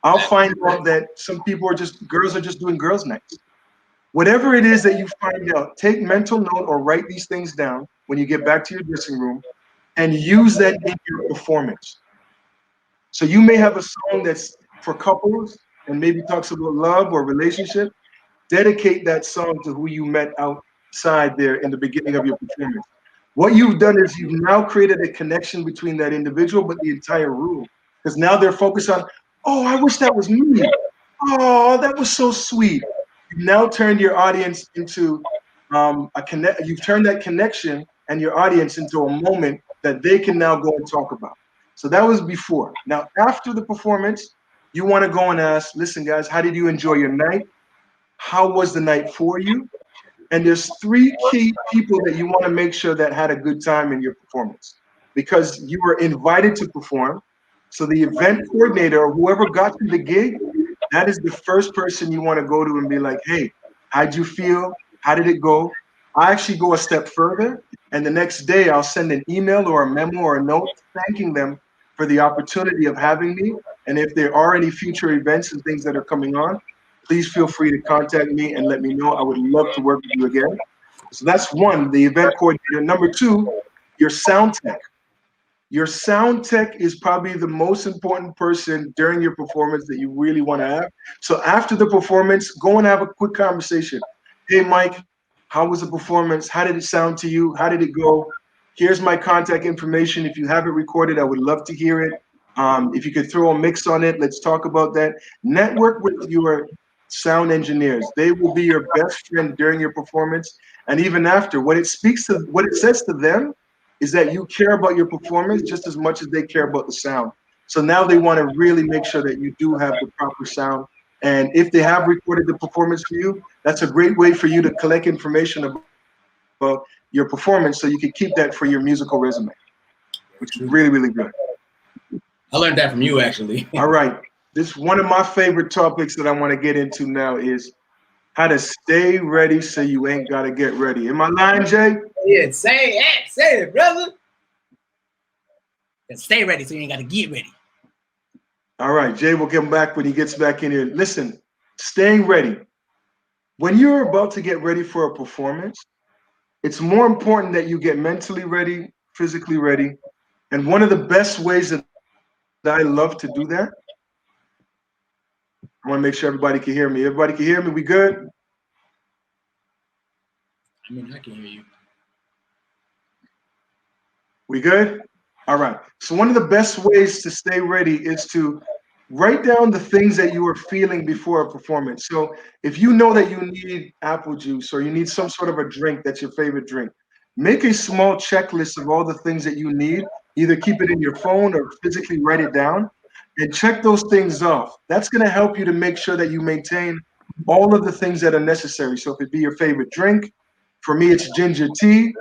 I'll find out that some people girls are just doing girls' nights. Whatever it is that you find out, take mental note or write these things down when you get back to your dressing room and use that in your performance. So you may have a song that's for couples and maybe talks about love or relationship. Dedicate that song to who you met outside there in the beginning of your performance. What you've done is you've now created a connection between that individual, but the entire room. Because now they're focused on, oh, I wish that was me. Oh, that was so sweet. You've now turned your audience into a connect. You've turned that connection and your audience into a moment that they can now go and talk about. So that was before. Now, after the performance, you want to go and ask, listen, guys, how did you enjoy your night? How was the night for you? And there's three key people that you want to make sure that had a good time in your performance because you were invited to perform. So the event coordinator or whoever got you the gig, that is the first person you want to go to and be like, hey, how'd you feel? How did it go? I actually go a step further. And the next day I'll send an email or a memo or a note thanking them for the opportunity of having me. And if there are any future events and things that are coming on, please feel free to contact me and let me know. I would love to work with you again. So that's one, the event coordinator. Number two, your sound tech. Your sound tech is probably the most important person during your performance that you really want to have. So after the performance, go and have a quick conversation. Hey, Mike, how was the performance? How did it sound to you? How did it go? Here's my contact information. If you have it recorded, I would love to hear it. If you could throw a mix on it, let's talk about that. Network with your sound engineers. They will be your best friend during your performance and even after. What it says to them is that you care about your performance just as much as they care about the sound. So now they want to really make sure that you do have the proper sound. And if they have recorded the performance for you, that's a great way for you to collect information about your performance so you can keep that for your musical resume, which is really, really good. I learned that from you, actually. All right. This one of my favorite topics that I want to get into now is how to stay ready so you ain't got to get ready. Am I lying, Jay? Yeah, say it, brother. And stay ready so you ain't got to get ready. All right, Jay will come back when he gets back in here. Listen, staying ready. When you're about to get ready for a performance, it's more important that you get mentally ready, physically ready. And one of the best ways that I love to do that, I want to make sure everybody can hear me. Everybody can hear me? We good? I mean, I can hear you. We good? All right. So one of the best ways to stay ready is to write down the things that you are feeling before a performance. So if you know that you need apple juice or you need some sort of a drink that's your favorite drink, make a small checklist of all the things that you need. Either keep it in your phone or physically write it down and check those things off. That's going to help you to make sure that you maintain all of the things that are necessary. So if it be your favorite drink, for me, it's ginger tea.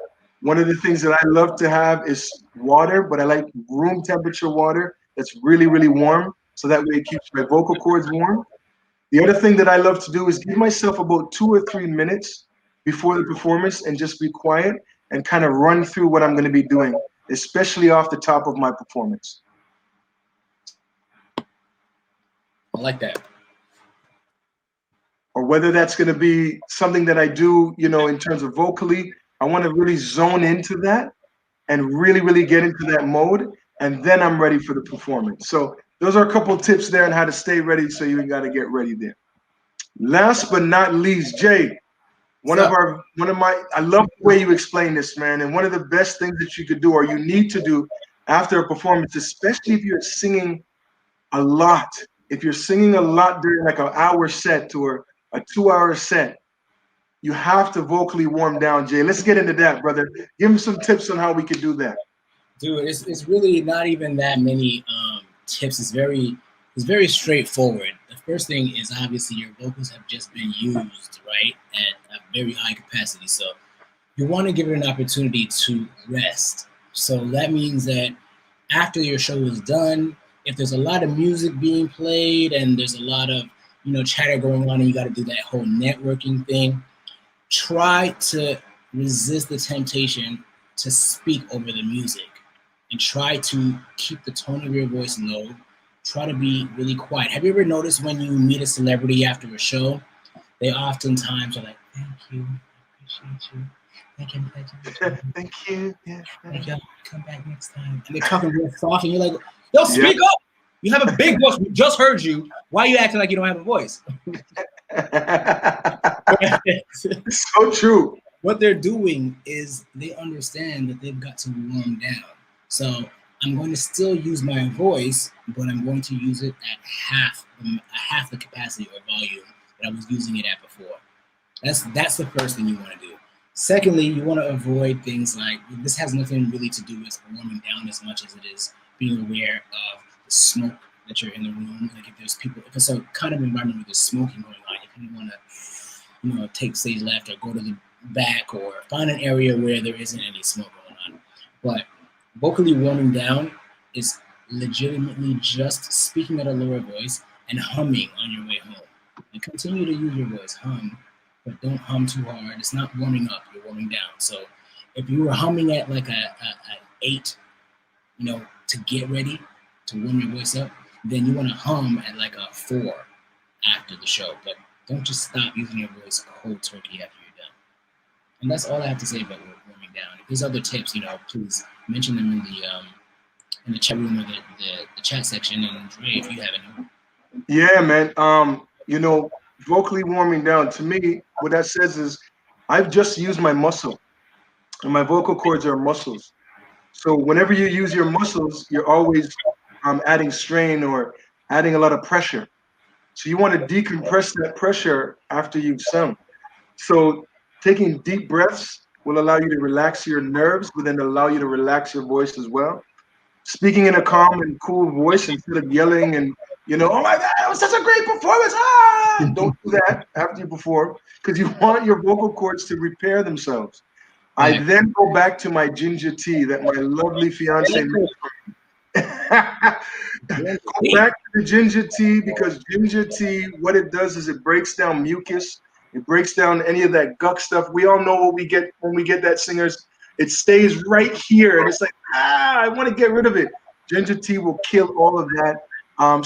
One of the things that I love to have is water, but I like room temperature water that's really, really warm. So that way it keeps my vocal cords warm. The other thing that I love to do is give myself about 2 or 3 minutes before the performance and just be quiet and kind of run through what I'm going to be doing, especially off the top of my performance. I like that. Or whether that's going to be something that I do, you know, in terms of vocally, I want to really zone into that and really, really get into that mode. And then I'm ready for the performance. So those are a couple of tips there on how to stay ready. So you got to get ready there. Last but not least, Jay, I love the way you explain this, man. And one of the best things that you could do or you need to do after a performance, especially if you're singing a lot, if you're singing a lot during like an hour set or a 2-hour set, you have to vocally warm down, Jay. Let's get into that, brother. Give him some tips on how we could do that. Dude, it's really not even that many tips. It's very straightforward. The first thing is obviously your vocals have just been used, right, at a very high capacity. So you want to give it an opportunity to rest. So that means that after your show is done, if there's a lot of music being played and there's a lot of chatter going on and you got to do that whole networking thing, try to resist the temptation to speak over the music and try to keep the tone of your voice low. Try to be really quiet. Have you ever noticed when you meet a celebrity after a show, they oftentimes are like, "Thank you, I appreciate you. Thank you, thank you. Yeah. Thank you. Come back next time." And they're talking real soft, and you're like, "Yo, speak up! You have a big voice. We just heard you. Why are you acting like you don't have a voice?" So true. What they're doing is they understand that they've got to warm down. So I'm going to still use my voice, but I'm going to use it at half the capacity or volume that I was using it at before. That's the first thing you want to do. Secondly, you want to avoid things like, this has nothing really to do with warming down as much as it is being aware of the smoke that you're in the room. Like if there's people, if it's a kind of environment where there's smoking going on, you kind of want to take stage left or go to the back or find an area where there isn't any smoke going on. But vocally warming down is legitimately just speaking at a lower voice and humming on your way home. And continue to use your voice, hum, but don't hum too hard. It's not warming up, you're warming down. So if you were humming at like an 8, to get ready to warm your voice up, then you want to hum at like a 4 after the show. But don't just stop using your voice cold turkey after you're done. And that's all I have to say about warming down. If there's other tips, please mention them in the chat room or the chat section, and Andrae, if you have any. Yeah, man. Vocally warming down, to me, what that says is I've just used my muscle, and my vocal cords are muscles. So whenever you use your muscles, you're always adding strain or adding a lot of pressure. So you want to decompress that pressure after you've sung. So taking deep breaths will allow you to relax your nerves, but then allow you to relax your voice as well. Speaking in a calm and cool voice instead of yelling and, "Oh my God, it was such a great performance." Don't do that after you perform, because you want your vocal cords to repair themselves. I then go back to my ginger tea that my lovely fiance makes for me. Go back to the ginger tea, because ginger tea, what it does is it breaks down mucus. It breaks down any of that guck stuff. We all know what we get when we get that singers. It stays right here, and it's like, I want to get rid of it. Ginger tea will kill all of that.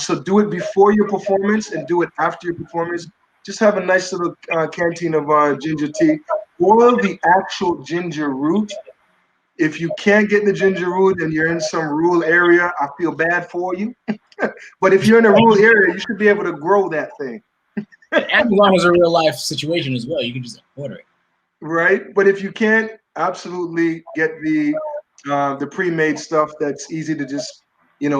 So do it before your performance and do it after your performance. Just have a nice little canteen of ginger tea. Boil the actual ginger root. If you can't get the ginger root and you're in some rural area, I feel bad for you. But if you're in a rural area, you should be able to grow that thing. Amazon is a real life situation as well. You can just order it. Right. But if you can't, absolutely get the pre-made stuff that's easy to just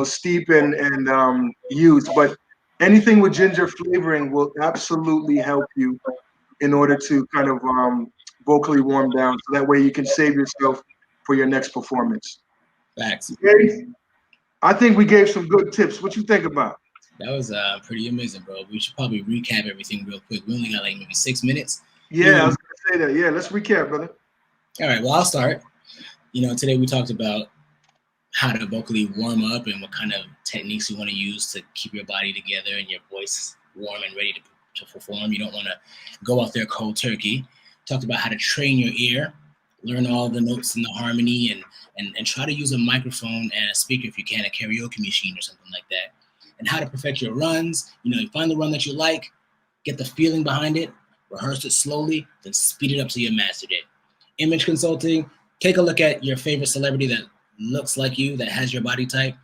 steep and use. But anything with ginger flavoring will absolutely help you in order to kind of vocally warm down, so that way you can save yourself for your next performance. Facts. Okay. I think we gave some good tips. What you think about? That was pretty amazing, bro. We should probably recap everything real quick. We only got like maybe 6 minutes. Yeah, I was gonna say that. Yeah, let's recap, brother. All right, well, I'll start. Today we talked about how to vocally warm up and what kind of techniques you want to use to keep your body together and your voice warm and ready to perform. You don't want to go out there cold turkey. Talked about how to train your ear, learn all the notes and the harmony, and try to use a microphone and a speaker if you can, a karaoke machine or something like that. And how to perfect your runs. You find the run that you like, get the feeling behind it, rehearse it slowly, then speed it up so you mastered it. Image consulting, take a look at your favorite celebrity that looks like you, that has your body type,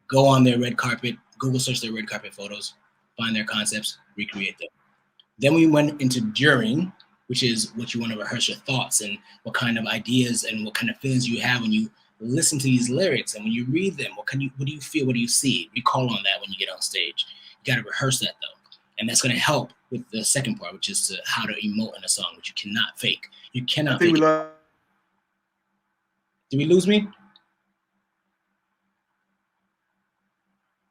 go on their red carpet, Google search their red carpet photos, find their concepts, recreate them. Then we went into during, which is what you want to rehearse your thoughts and what kind of ideas and what kind of feelings you have when you listen to these lyrics and when you read them. What do you feel? What do you see? Recall on that when you get on stage. You got to rehearse that though. And that's going to help with the second part, which is how to emote in a song, which you cannot fake. You cannot fake it. Did we lose me?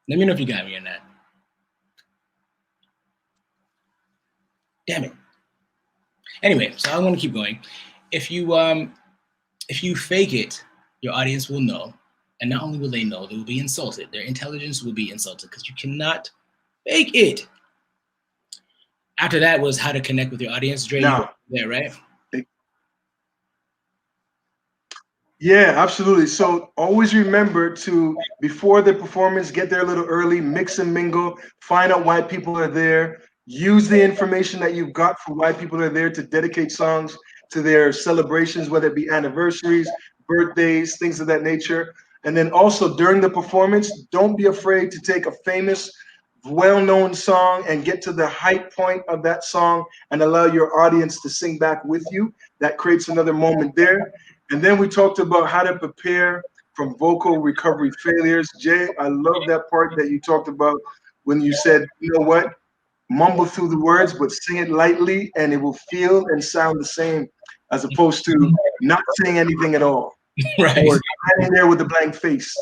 Let me know if you got me or not. Damn it. Anyway, so I'm going to keep going. If you fake it, your audience will know. And not only will they know, they will be insulted. Their intelligence will be insulted because you cannot fake it. After that was how to connect with your audience. Dre, you there, right? Yeah, absolutely. So always remember to, before the performance, get there a little early, mix and mingle, find out why people are there, use the information that you've got for why people are there to dedicate songs to their celebrations, whether it be anniversaries, birthdays, things of that nature. And then also during the performance, don't be afraid to take a famous, well-known song and get to the high point of that song and allow your audience to sing back with you. That creates another moment there. And then we talked about how to prepare from vocal recovery failures. Jay, I love that part that you talked about when you said, you know what, mumble through the words, but sing it lightly and it will feel and sound the same, as opposed to not saying anything at all. Right. Or standing there with a blank face.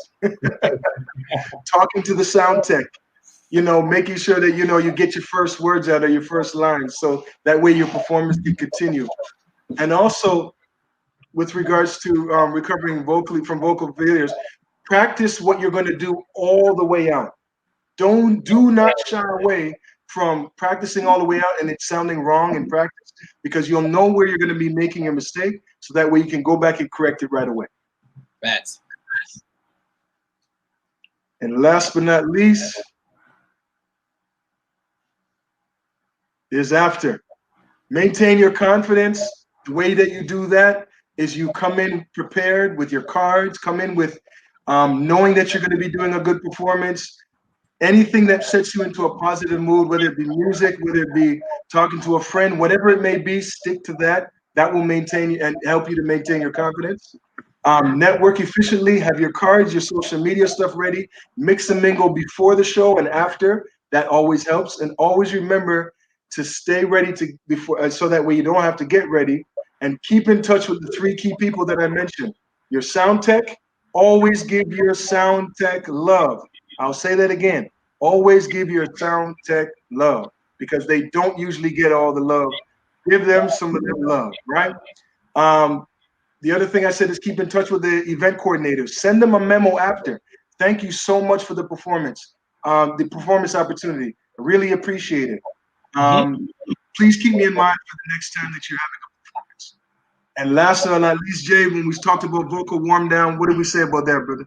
Talking to the sound tech, making sure that, you get your first words out or your first lines. So that way your performance can continue. And also, with regards to recovering vocally from vocal failures, practice what you're going to do all the way out. Do not shy away from practicing all the way out and it sounding wrong in practice, because you'll know where you're going to be making a mistake, so that way you can go back and correct it right away. Facts. And last but not least, is after. Maintain your confidence. The way that you do that is you come in prepared with your cards, come in with knowing that you're going to be doing a good performance. Anything that sets you into a positive mood, whether it be music, whether it be talking to a friend, whatever it may be, stick to that. That will maintain you and help you to maintain your confidence. Network efficiently, have your cards, your social media stuff ready, mix and mingle before the show and after. That always helps. And always remember to stay ready to before, so that way you don't have to get ready, and keep in touch with the 3 key people that I mentioned. Your sound tech, always give your sound tech love. I'll say that again. Always give your sound tech love, because they don't usually get all the love. Give them some of that love, right? The other thing I said is keep in touch with the event coordinators. Send them a memo after. Thank you so much for the performance opportunity. I really appreciate it. Please keep me in mind for the next time that you're having a performance. And last but not least, Jay, when we talked about vocal warm down, what did we say about that, brother?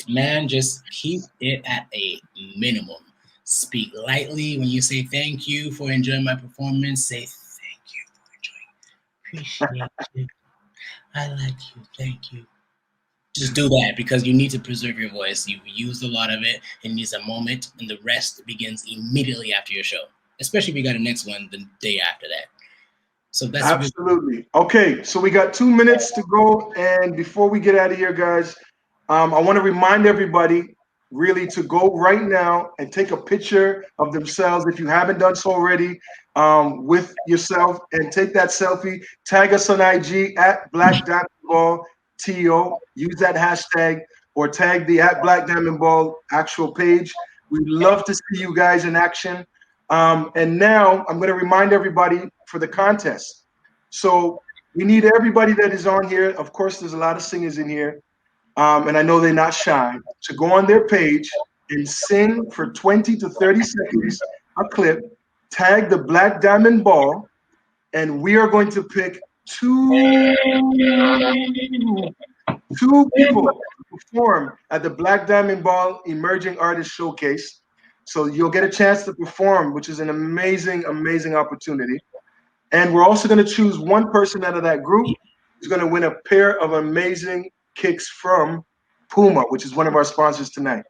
Man, just keep it at a minimum. Speak lightly when you say thank you for enjoying my performance. Say thank you for enjoying. Appreciate you. I like you. Thank you. Just do that, because you need to preserve your voice. You've used a lot of it. It needs a moment, and the rest begins immediately after your show, especially if you got a next one the day after that. So that's absolutely okay. So we got 2 minutes to go, and before we get out of here, guys, I want to remind everybody really to go right now and take a picture of themselves, if you haven't done so already, with yourself, and take that selfie. Tag us on IG at Black Diamond Ball TO. Use that hashtag, or tag the at Black Diamond Ball actual page. We'd love to see you guys in action. And now I'm going to remind everybody for the contest. So we need everybody that is on here. Of course, there's a lot of singers in here. And I know they're not shy, to go on their page and sing for 20 to 30 seconds a clip, tag the Black Diamond Ball, and we are going to pick two people to perform at the Black Diamond Ball Emerging Artist Showcase. So you'll get a chance to perform, which is an amazing, amazing opportunity. And we're also going to choose one person out of that group who's going to win a pair of amazing kicks from Puma, which is one of our sponsors tonight.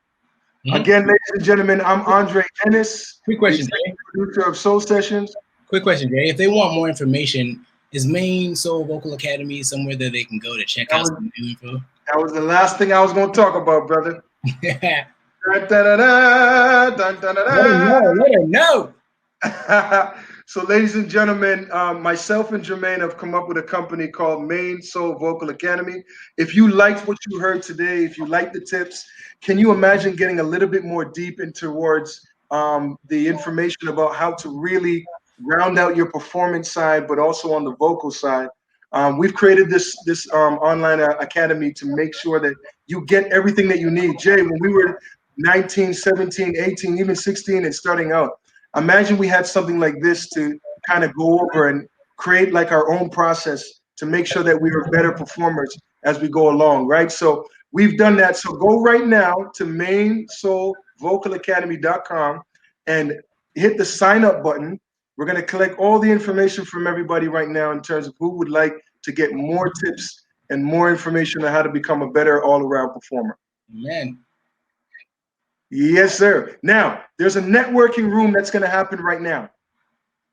Again, ladies and gentlemen, I'm Andrae Ennis, Quick question, Jay. producer of Soul Sessions. Quick question, Jay. If they want more information, is Maine Soul Vocal Academy somewhere that they can go to check out some new info? That was the last thing I was going to talk about, brother. Let her know. So, ladies and gentlemen, myself and Jermaine have come up with a company called Maine Soul Vocal Academy. If you liked what you heard today, if you liked the tips, can you imagine getting a little bit more deep in towards the information about how to really round out your performance side, but also on the vocal side? We've created this online academy to make sure that you get everything that you need. Jay, when we were 19, 17, 18, even 16 and starting out, imagine we had something like this to kind of go over and create like our own process to make sure that we are better performers as we go along, right? So we've done that. So go right now to mainsoulvocalacademy.com and hit the sign up button. We're going to collect all the information from everybody right now in terms of who would like to get more tips and more information on how to become a better all-around performer. Amen. Yes, sir. Now, there's a networking room that's going to happen right now.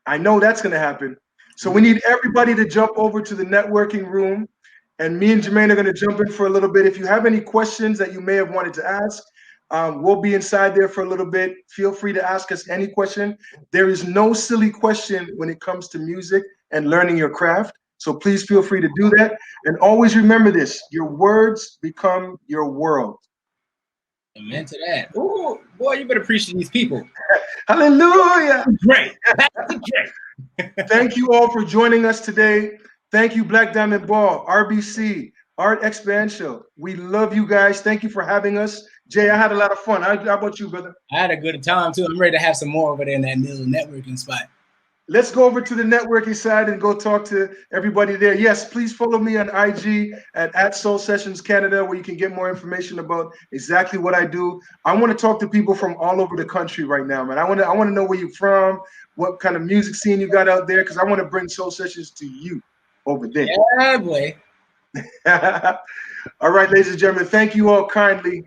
I know that's going to happen. So we need everybody to jump over to the networking room, and me and Jermaine are going to jump in for a little bit. If you have any questions that you may have wanted to ask, we'll be inside there for a little bit. Feel free to ask us any question. There is no silly question when it comes to music and learning your craft. So please feel free to do that. And always remember this, your words become your world. Amen to that. Oh, boy, you better appreciate these people. Hallelujah. Great. Thank you all for joining us today. Thank you, Black Diamond Ball, RBC, Art Expansion. We love you guys. Thank you for having us. Jay, I had a lot of fun. How about you, brother? I had a good time, too. I'm ready to have some more over there in that middle networking spot. Let's go over to the networking side and go talk to everybody there. Yes, please follow me on IG at Soul Sessions Canada, where you can get more information about exactly what I do. I want to talk to people from all over the country right now, man. I want to know where you're from, what kind of music scene you got out there, because I want to bring Soul Sessions to you over there. Yeah, boy. All right, ladies and gentlemen, thank you all kindly.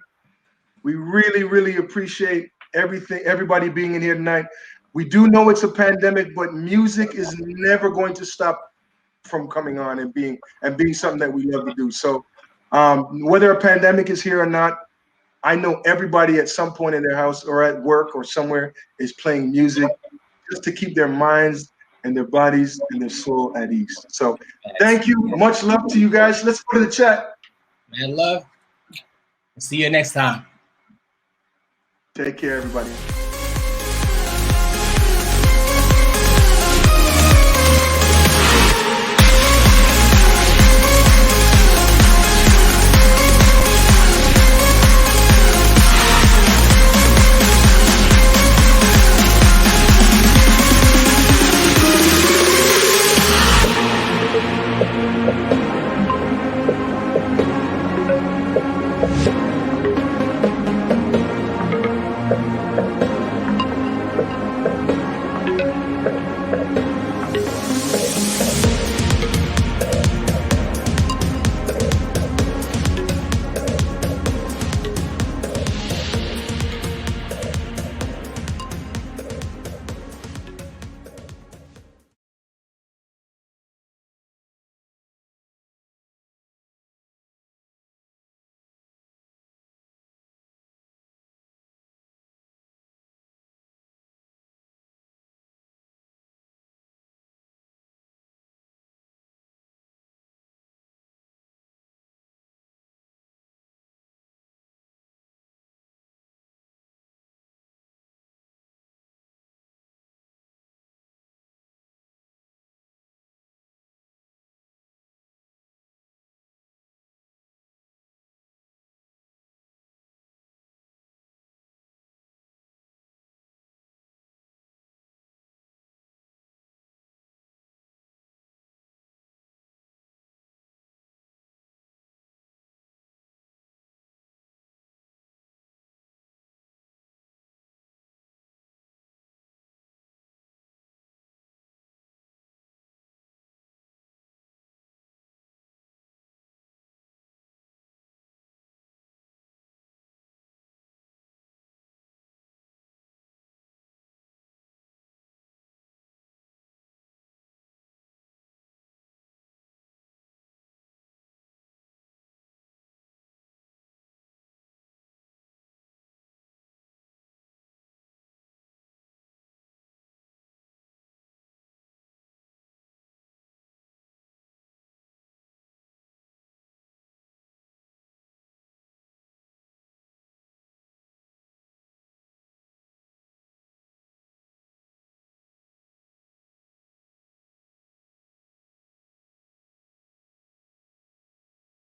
We really, really appreciate everybody being in here tonight. We do know it's a pandemic, but music is never going to stop from coming on and being something that we love to do. So whether a pandemic is here or not, I know everybody at some point in their house or at work or somewhere is playing music just to keep their minds and their bodies and their soul at ease. So thank you. Much love to you guys. Let's go to the chat. Man, love. See you next time. Take care, everybody.